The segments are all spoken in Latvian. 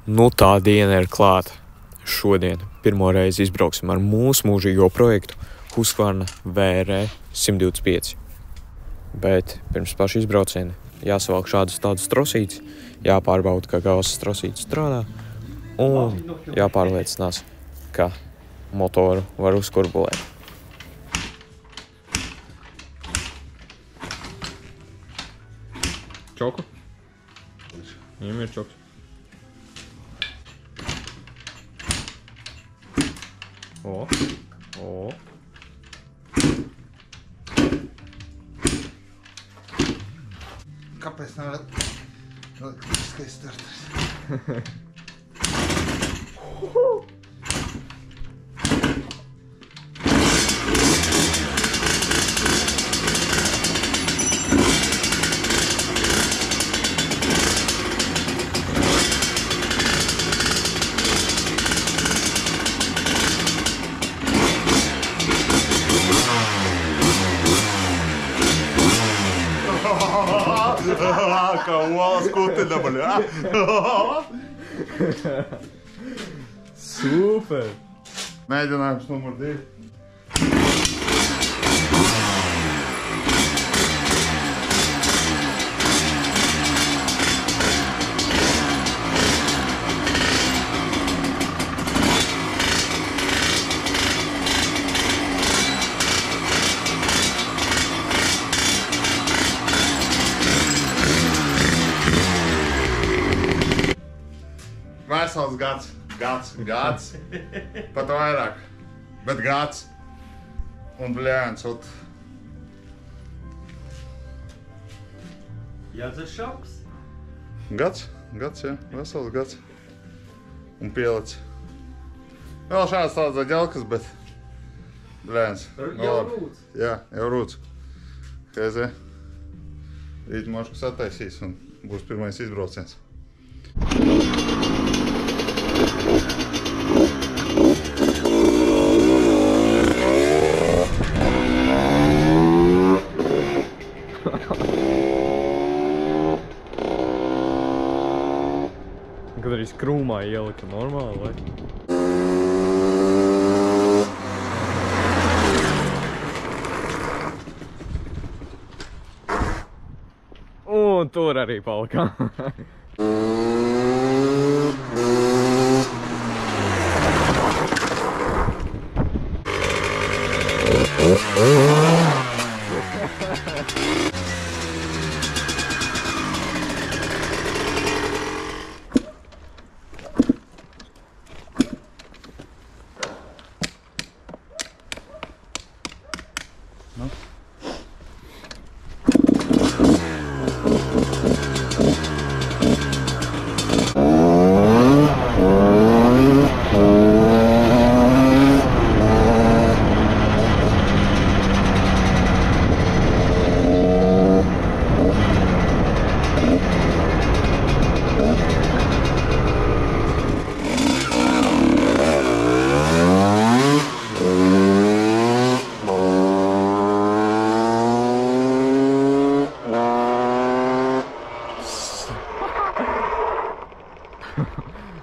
Nu tā diena ir klāta. Šodien pirmo reizi izbrauksim ar mūsu mūžīgo projektu Husqvarna VR 125. Bet pirms paša izbrauciena jāsavalk šādas tādas trosītes, jāpārbauda, ka gāzes trosītes strādā un jāpārliecinās, ka motoru var uzkurbulēt. Čoku? Viņam ir čoks. O. Kāpēc nevar elektriskais starters? Kā olas kutina, baļā! Super! Mēģinājums numur 2. Vesels gads, pat vairāk, bet gads un bļēns, ot. Jādzer šoks? Gads, jā, vesels gads un pielic. Vēl šāds tāds ģelkas, bet bļēns. Jau rūts? Jā, jau rūts. Kaizē, rīt mošku sataisīs un būs pirmais izbrauciens. Kad arī skrūmā ielika normāli, vai? Un tur arī palikām.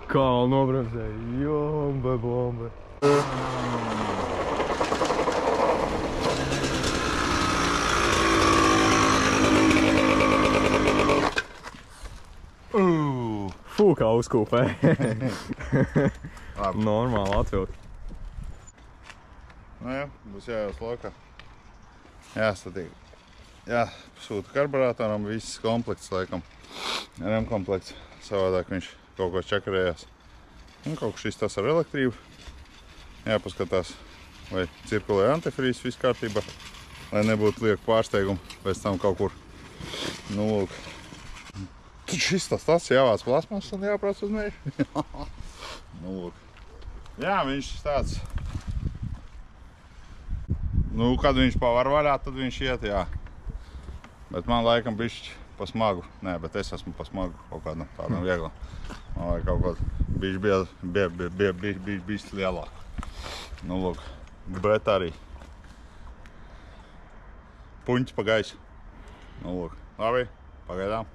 Kā nobremzēja, jombe, bombe. Fū, kā uzkūpē. Normāli atvilkt. Nu jā, būs jājās lokā. Jāstatīgi. Jā, sūta karburātoram viss komplekts, laikam. RM-komplekts. Savādāk viņš kaut ko čakarējās. Un kaut kas šis tas ar elektrību. Jāpaskatās, vai cirkulē antifrīzes viss kārtībā, lai nebūtu lieku pārsteigumu pēc tam kaut kur. Nu, lūk. Tad šis tas jāvāc plasmas un jāprāc uz mežu. Nu, lūk. Jā, viņš tāds. Nu, kad viņš pavar vaļā, tad viņš iet, jā. Bet man laikam bišķi pa smagu. Nē, bet es esmu pa smagu kaut kādam tādam vieglam. Man vajag kaut kādu bišķi lielāku. Nu, lūk. Bet arī puņķi pa gaisu. Nu, lūk. Labi, pagaidām.